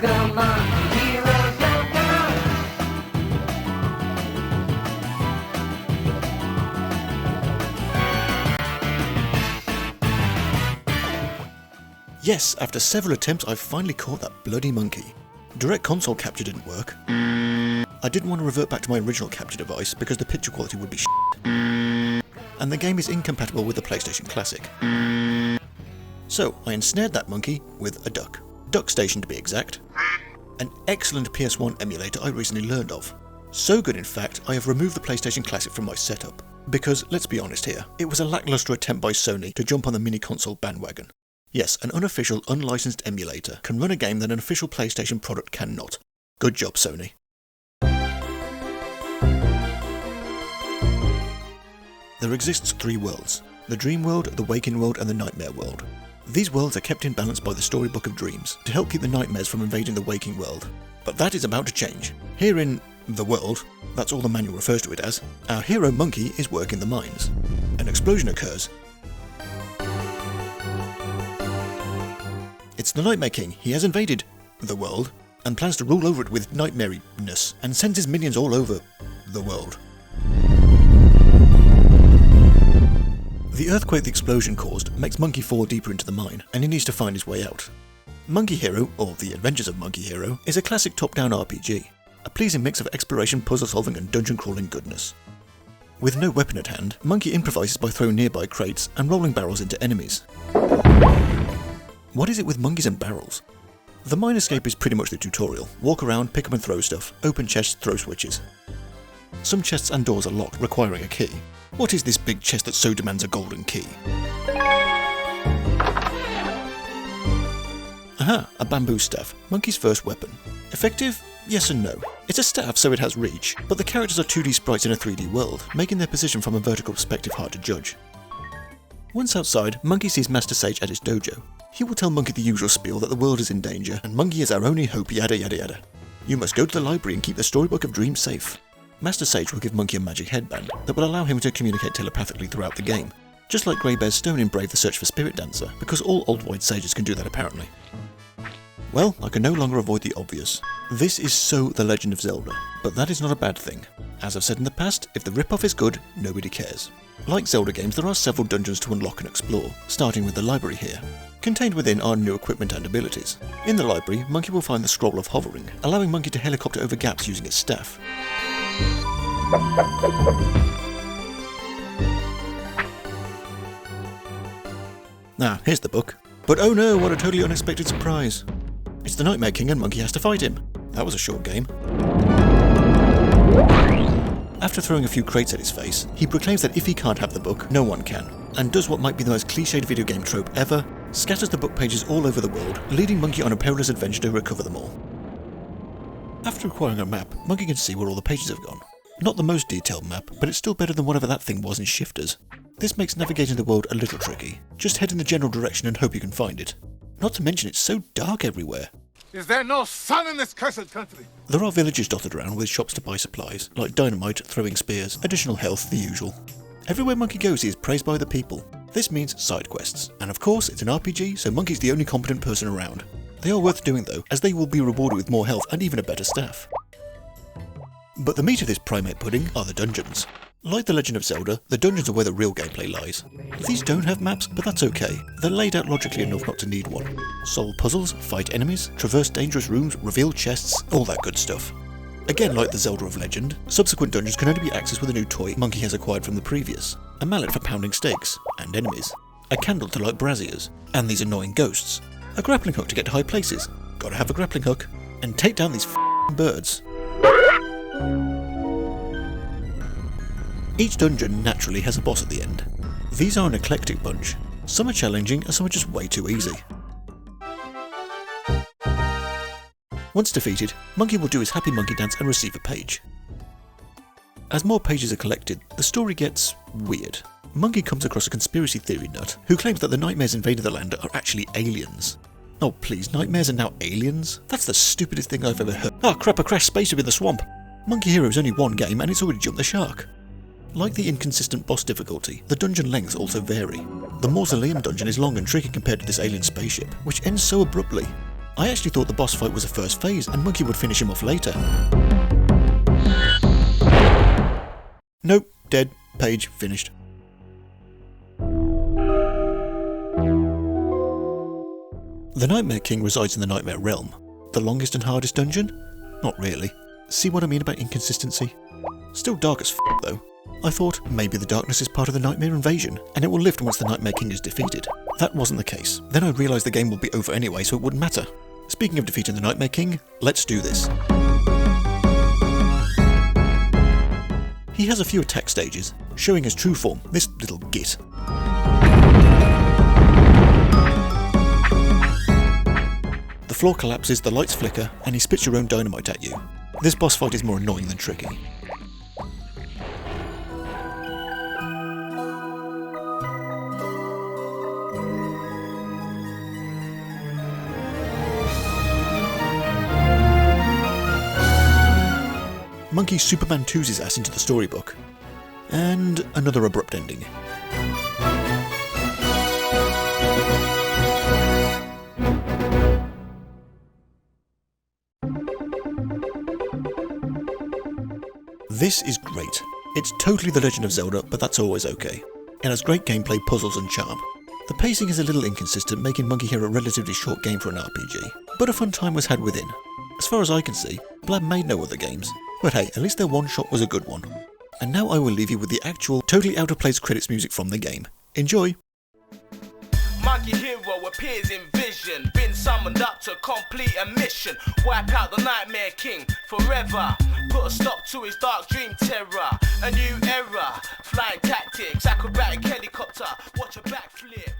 come on, heroes, now come on. Yes, after several attempts I finally caught that bloody monkey. Direct console capture didn't work. I didn't want to revert back to my original capture device because the picture quality would be shit. And the game is incompatible with the PlayStation Classic. So I ensnared that monkey with a duck. Duck Station to be exact. An excellent PS1 emulator I recently learned of. So good in fact, I have removed the PlayStation Classic from my setup. Because, let's be honest here, it was a lackluster attempt by Sony to jump on the mini console bandwagon. Yes, an unofficial, unlicensed emulator can run a game that an official PlayStation product cannot. Good job, Sony. There exists 3 worlds: the Dream World, the Waking World, and the Nightmare World. These worlds are kept in balance by the Storybook of Dreams to help keep the nightmares from invading the waking world. But that is about to change. Here in the world, that's all the manual refers to it as, our hero Monkey is working the mines. An explosion occurs. It's the Nightmare King. He has invaded the world and plans to rule over it with nightmariness and sends his minions all over the world. The earthquake the explosion caused makes Monkey fall deeper into the mine, and he needs to find his way out. Monkey Hero, or The Adventures of Monkey Hero, is a classic top-down RPG, a pleasing mix of exploration, puzzle-solving and dungeon-crawling goodness. With no weapon at hand, Monkey improvises by throwing nearby crates and rolling barrels into enemies. What is it with monkeys and barrels? The mine escape is pretty much the tutorial. Walk around, pick up and throw stuff, open chests, throw switches. Some chests and doors are locked, requiring a key. What is this big chest that so demands a golden key? Aha, a bamboo staff, Monkey's first weapon. Effective? Yes and no. It's a staff, so it has reach, but the characters are 2D sprites in a 3D world, making their position from a vertical perspective hard to judge. Once outside, Monkey sees Master Sage at his dojo. He will tell Monkey the usual spiel that the world is in danger, and Monkey is our only hope, yada yada yada. You must go to the library and keep the Storybook of Dreams safe. Master Sage will give Monkey a magic headband that will allow him to communicate telepathically throughout the game, just like Greybear's stone in Brave the Search for Spirit Dancer, because all old white sages can do that apparently. Well, I can no longer avoid the obvious. This is so The Legend of Zelda, but that is not a bad thing. As I've said in the past, if the rip-off is good, nobody cares. Like Zelda games, there are several dungeons to unlock and explore, starting with the library here. Contained within are new equipment and abilities. In the library, Monkey will find the Scroll of Hovering, allowing Monkey to helicopter over gaps using its staff. Ah, here's the book. But oh no, what a totally unexpected surprise. It's the Nightmare King and Monkey has to fight him. That was a short game. After throwing a few crates at his face, he proclaims that if he can't have the book, no one can, and does what might be the most cliched video game trope ever, scatters the book pages all over the world, leading Monkey on a perilous adventure to recover them all. After acquiring a map, Monkey can see where all the pages have gone. Not the most detailed map, but it's still better than whatever that thing was in Shifters. This makes navigating the world a little tricky. Just head in the general direction and hope you can find it. Not to mention it's so dark everywhere. Is there no sun in this cursed country? There are villages dotted around with shops to buy supplies, like dynamite, throwing spears, additional health, the usual. Everywhere Monkey goes he is praised by the people. This means side quests. And of course, it's an RPG, so Monkey's the only competent person around. They are worth doing though, as they will be rewarded with more health and even a better staff. But the meat of this primate pudding are the dungeons. Like The Legend of Zelda, the dungeons are where the real gameplay lies. These don't have maps, but that's okay. They're laid out logically enough not to need one. Solve puzzles, fight enemies, traverse dangerous rooms, reveal chests, all that good stuff. Again, like the Zelda of Legend, subsequent dungeons can only be accessed with a new toy Monkey has acquired from the previous. A mallet for pounding steaks, and enemies. A candle to light braziers, and these annoying ghosts. A grappling hook to get to high places. Gotta have a grappling hook. And take down these birds. Each dungeon naturally has a boss at the end. These are an eclectic bunch. Some are challenging and some are just way too easy. Once defeated, Monkey will do his happy monkey dance and receive a page. As more pages are collected, the story gets weird. Monkey comes across a conspiracy theory nut who claims that the nightmares invading the land are actually aliens. Oh please, nightmares are now aliens? That's the stupidest thing I've ever heard. Ah crap, a crashed spaceship in the swamp! Monkey Hero's only one game and it's already jumped the shark. Like the inconsistent boss difficulty, the dungeon lengths also vary. The Mausoleum dungeon is long and tricky compared to this alien spaceship, which ends so abruptly. I actually thought the boss fight was a first phase and Monkey would finish him off later. Nope, dead, page, finished. The Nightmare King resides in the Nightmare Realm. The longest and hardest dungeon? Not really. See what I mean about inconsistency? Still dark as f*** though. I thought maybe the darkness is part of the Nightmare invasion, and it will lift once the Nightmare King is defeated. That wasn't the case. Then I realised the game will be over anyway, so it wouldn't matter. Speaking of defeating the Nightmare King, let's do this. He has a few attack stages, showing his true form, this little git. The floor collapses, the lights flicker, and he spits your own dynamite at you. This boss fight is more annoying than tricky. Monkey Superman 2's his ass into the storybook. And another abrupt ending. This is great. It's totally The Legend of Zelda, but that's always okay. It has great gameplay, puzzles and charm. The pacing is a little inconsistent, making Monkey here a relatively short game for an RPG, but a fun time was had within. As far as I can see, Blab made no other games, but hey, at least their one shot was a good one. And now I will leave you with the actual, totally out of place credits music from the game. Enjoy! Monkey hero appears in vision, been summoned up to complete a mission, wipe out the Nightmare King forever, put a stop to his dark dream terror, a new era, flying tactics, acrobatic helicopter, watch a backflip.